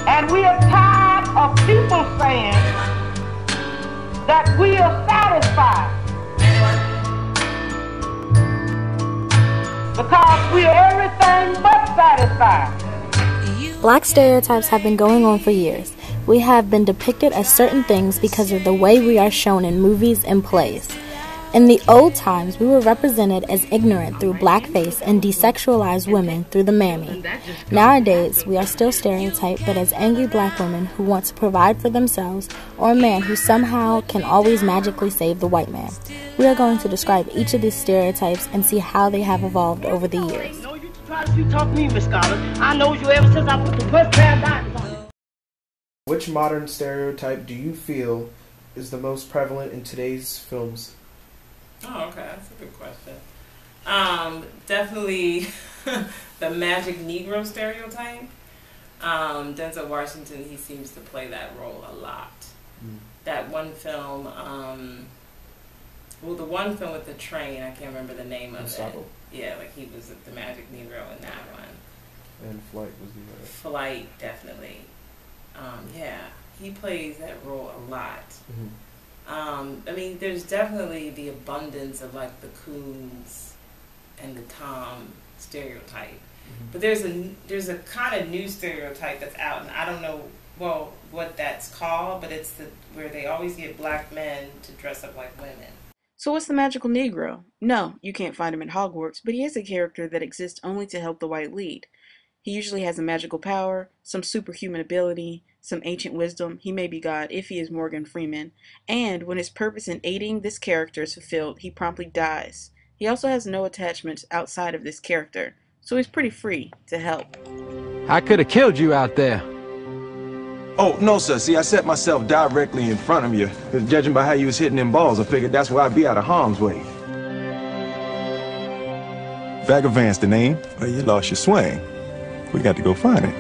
And we are tired of people saying that we are satisfied because we are everything but satisfied. Black stereotypes have been going on for years. We have been depicted as certain things because of the way we are shown in movies and plays. In the old times, we were represented as ignorant through blackface and desexualized women through the mammy. Nowadays, we are still stereotyped, but as angry black women who want to provide for themselves, or a man who somehow can always magically save the white man. We are going to describe each of these stereotypes and see how they have evolved over the years. You talk to me, Miss Scholar. I know you ever since I put the first pair of diamonds on you. Which modern stereotype do you feel is the most prevalent in today's films? Oh, okay, that's a good question. Definitely the magic Negro stereotype. Denzel Washington, he seems to play that role a lot. That one film, well, the one film with the train, I can't remember the name of it. Yeah, like he was the magic Negro in that one. And Flight was the other. Flight, definitely. Yeah, he plays that role a lot. I mean, there's definitely the abundance of like the Coons and the Tom stereotype, but there's a kind of new stereotype that's out, and I don't know what that's called, but it's where they always get black men to dress up like women. So what's the magical Negro? No, you can't find him in Hogwarts, but he is a character that exists only to help the white lead. He usually has a magical power, some superhuman ability, some ancient wisdom. He may be God if he is Morgan Freeman. And when his purpose in aiding this character is fulfilled, he promptly dies. He also has no attachments outside of this character, so he's pretty free to help. I could have killed you out there. Oh, no, sir. See, I set myself directly in front of you. Judging by how you was hitting them balls, I figured that's where I'd be out of harm's way. Vagavant's the name. Well, you lost your swing. We got to go find it.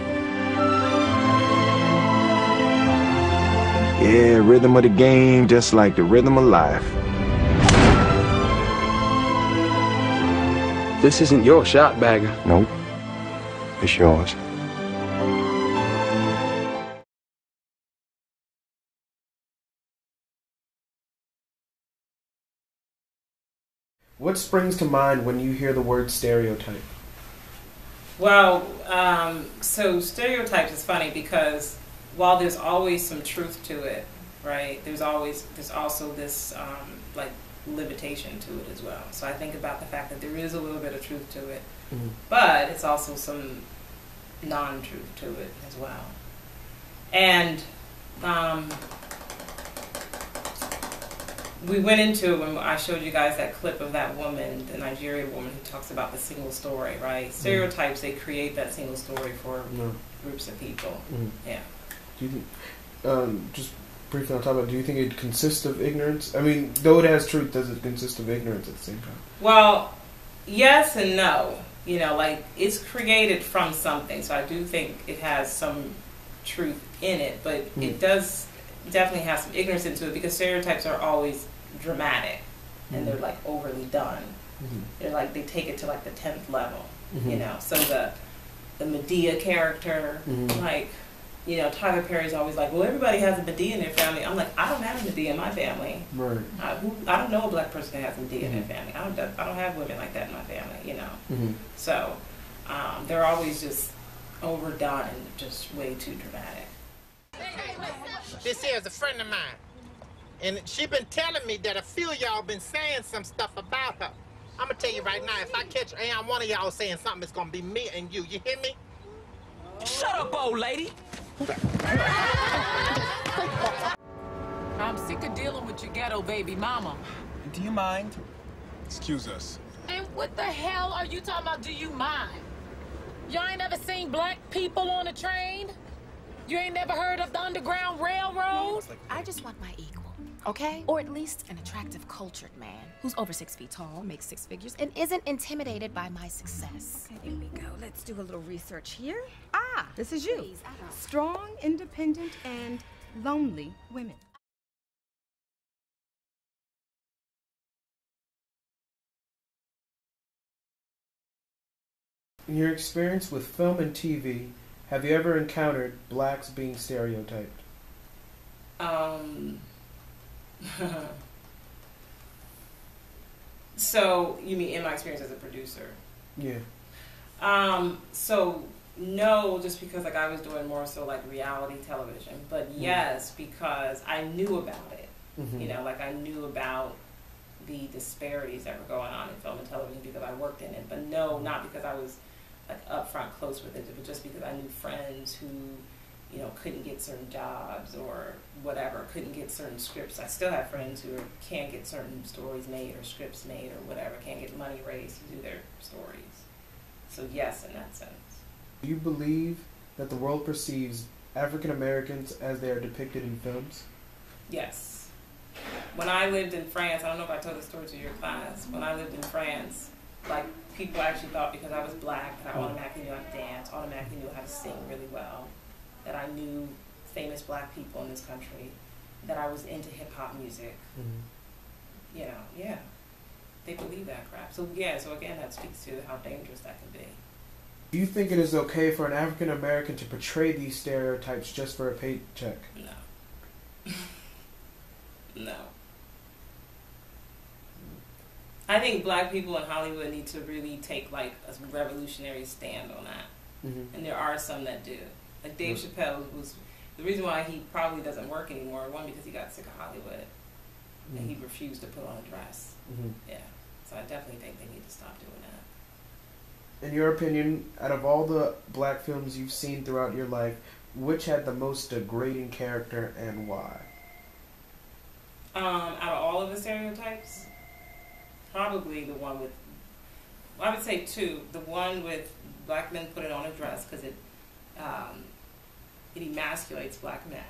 Yeah, rhythm of the game, just like the rhythm of life. This isn't your shot, Bagger. Nope. It's yours. What springs to mind when you hear the word stereotype? Well, so stereotypes is funny because while there's always some truth to it, right? There's also this like limitation to it as well. So I think about the fact that there is a little bit of truth to it, but it's also some non-truth to it as well. And we went into it when I showed you guys that clip of that woman, the Nigerian woman who talks about the single story, right? Stereotypes, they create that single story for groups of people. Yeah. Do you think, just briefly on top of it, do you think it consists of ignorance? I mean, though it has truth, does it consist of ignorance at the same time? Well, yes and no. You know, like, it's created from something, so I do think it has some truth in it, but it does definitely have some ignorance into it because stereotypes are always dramatic and they're like overly done. They're like, they take it to like the 10th level, you know. So the Medea character, like, you know, Tyler Perry's always like, well, everybody has a Medea in their family. I'm like, I don't have a Medea in my family. Right. I don't know a black person that has a Medea in their family. I don't have women like that in my family, you know. So they're always just overdone and just way too dramatic. This here is a friend of mine, and she been telling me that a few of y'all been saying some stuff about her. I'm gonna tell you right now, if I catch one of y'all saying something, it's gonna be me and you. You hear me? Shut up, old lady. I'm sick of dealing with your ghetto baby mama. Do you mind? Excuse us. And what the hell are you talking about, do you mind? Y'all ain't ever seen black people on a train? You ain't never heard of the Underground Railroad? I just want my equal, okay? Or at least an attractive, cultured man who's over 6 feet tall, makes 6 figures, and isn't intimidated by my success. Okay, here we go. Let's do a little research here. Ah, this is you. Strong, independent, and lonely women. In your experience with film and TV, Have you ever encountered blacks being stereotyped? So you mean in my experience as a producer? Yeah. So no, just because like I was doing more so like reality television, but yes, because I knew about it. You know, like I knew about the disparities that were going on in film and television because I worked in it. But no, not because I was like upfront close with it, but just because I knew friends who, you know, couldn't get certain jobs or whatever, couldn't get certain scripts. I still have friends who can't get certain stories made or scripts made or whatever, can't get money raised to do their stories. So yes, in that sense. Do you believe that the world perceives African Americans as they are depicted in films? Yes. When I lived in France, I don't know if I told the story to your class, when I lived in France, like people actually thought because I was black that I automatically knew how to dance, automatically knew how to sing really well, that I knew famous black people in this country, that I was into hip-hop music. You know, yeah. They believe that crap. So yeah, so again, that speaks to how dangerous that can be. Do you think it is okay for an African American to portray these stereotypes just for a paycheck? No. No. I think black people in Hollywood need to really take like a revolutionary stand on that. And there are some that do. Like Dave Chappelle was the reason why he probably doesn't work anymore. One, because he got sick of Hollywood and he refused to put on a dress. Yeah. So I definitely think they need to stop doing that. In your opinion, out of all the black films you've seen throughout your life, which had the most degrading character and why? Out of all of the stereotypes, probably the one with, well, I would say two. The one with black men putting on a dress because it emasculates black men.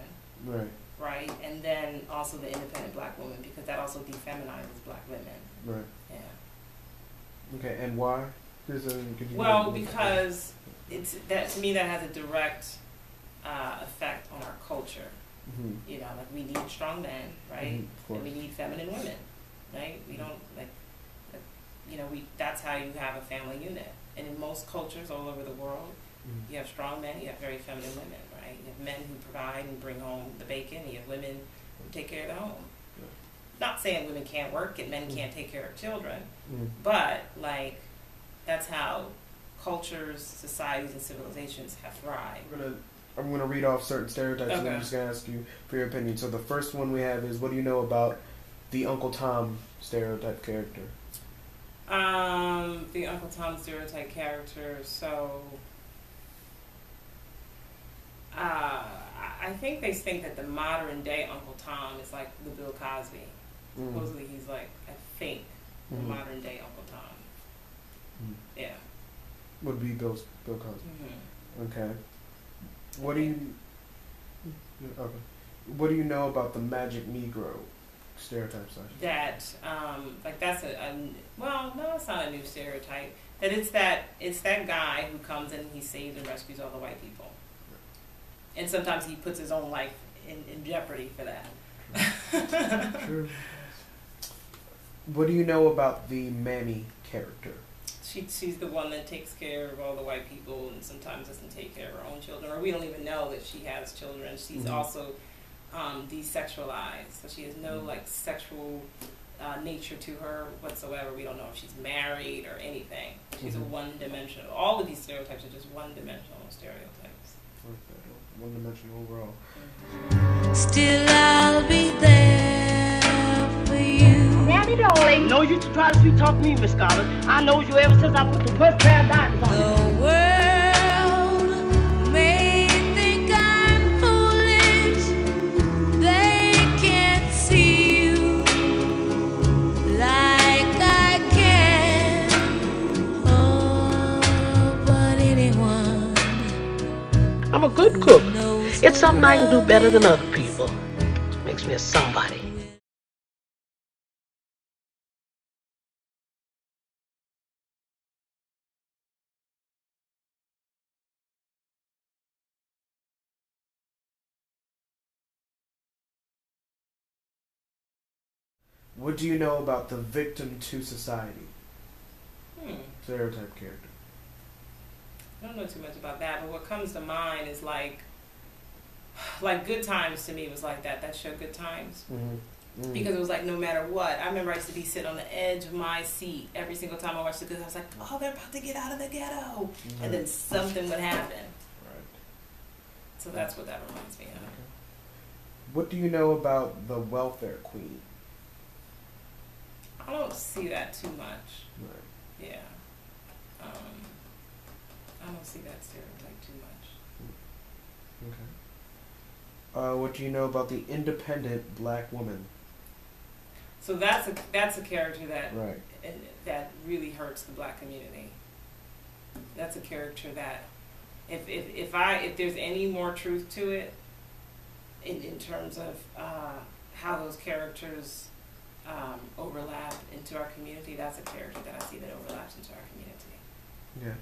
Right. Right? And then also the independent black woman because that also defeminizes black women. Right. Yeah. Okay, and why? Well, because it's that to me that has a direct effect on our culture. You know, like we need strong men, right? And we need feminine women, right? We don't like you know, that's how you have a family unit. And in most cultures all over the world, you have strong men, you have very feminine women, right? You have men who provide and bring home the bacon, you have women who take care of the home. Not saying women can't work and men can't take care of children, but like that's how cultures, societies, and civilizations have thrived. I'm gonna read off certain stereotypes and I'm just gonna ask you for your opinion. So the first one we have is, what do you know about the Uncle Tom stereotype character? The Uncle Tom stereotype character, so I think they think that the modern day Uncle Tom is like the Bill Cosby. Supposedly he's like, I think, the modern day Uncle Tom. Yeah. Would be Bill Cosby. Okay. What do you know about the magic Negro stereotype? That like that's well, no, it's not a new stereotype. That it's that guy who comes in and he saves and rescues all the white people, and sometimes he puts his own life in jeopardy for that. True. What do you know about the Mammy character? She's the one that takes care of all the white people and sometimes doesn't take care of her own children, or we don't even know that she has children. She's also desexualized, so she has no like sexual nature to her whatsoever. We don't know if she's married or anything. She's a one-dimensional. All of these stereotypes are just one-dimensional stereotypes. One-dimensional overall. Still I'll be there for you. Mammy, darling. No, you try to sweet talk me, Miss Scholar. I knows you ever since I put the first pair of diamonds on you. The world may think I'm foolish. They can't see you like I can. Oh, but anyone. I'm a good cook. It's something I can do better than other people. Makes me a somebody. What do you know about the victim to society stereotype character? I don't know too much about that, but what comes to mind is like Good Times to me was like that. That show Good Times. Because it was like no matter what. I remember I used to be sitting on the edge of my seat every single time I watched the Good Times. I was like, oh, they're about to get out of the ghetto. And then something would happen. Right. So that's what that reminds me of. Okay. What do you know about the welfare queen? I don't see that too much. Right. Yeah. I don't see that stereotype too much. Okay. What do you know about the independent black woman? So that's a character that that really hurts the black community. That's a character that if there's any more truth to it in terms of how those characters overlap into our community, that's a character that I see that overlaps into our community. Yeah.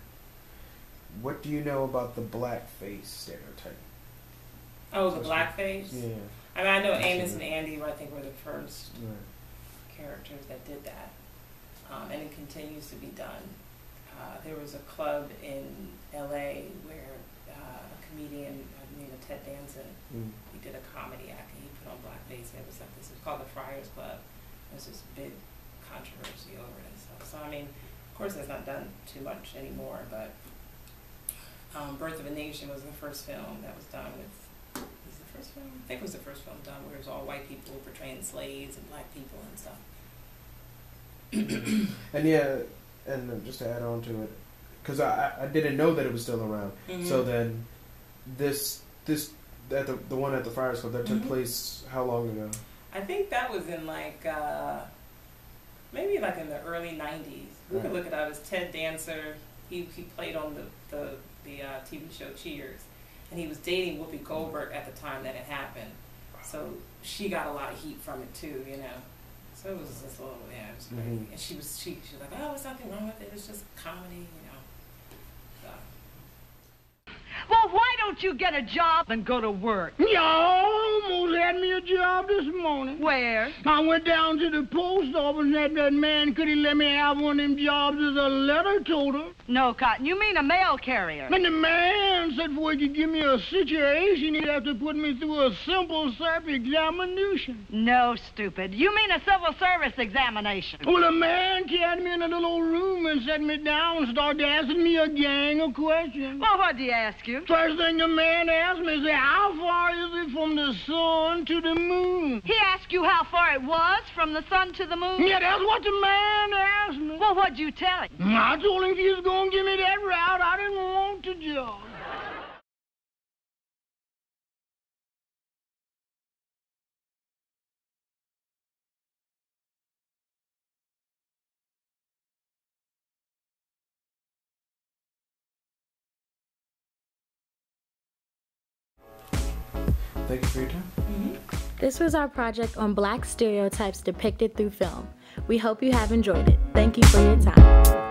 What do you know about the blackface stereotype? Oh, the blackface? Yeah. I mean, I know Amos and Andy, I think, were the first characters that did that. And it continues to be done. There was a club in L.A. where a comedian named Ted Danson, he did a comedy act and he put on blackface. It was like this. It was called the Friars Club. There was this big controversy over it and stuff. So, I mean, of course, that's not done too much anymore, but Birth of a Nation was the first film that was done with, I think it was the first film done where it was all white people portraying slaves and black people and stuff. And yeah, and just to add on to it, because I didn't know that it was still around. So then the one at the Friars Club that took place how long ago? I think that was in like maybe like in the early 90s. We could look it up. As Ted Dancer. He played on the TV show Cheers. And he was dating Whoopi Goldberg at the time that it happened. So she got a lot of heat from it too, you know. So it was just a little, it was crazy. And she was like, oh, there's nothing wrong with it. It's just comedy, you know. So. Well, why don't you get a job and go to work? Y'all almost had me a job this morning. Where? I went down to the post office and asked that man, could he let me have one of them jobs as a letter toter? No, Cotton, you mean a mail carrier. And the man said before he could give me a situation, he'd have to put me through a simple self-examination. No, stupid. You mean a civil service examination. Well, the man carried me in a little room and set me down and started asking me a gang of questions. Well, what did he ask you? First thing the man asked me is, how far is it from the sun to the moon? He asked you how far it was from the sun to the moon? Yeah, that's what the man asked me. Well, what'd you tell him? I told him if he was going to give me that route, I didn't want the job. Thank you for your time. This was our project on Black stereotypes depicted through film. We hope you have enjoyed it. Thank you for your time.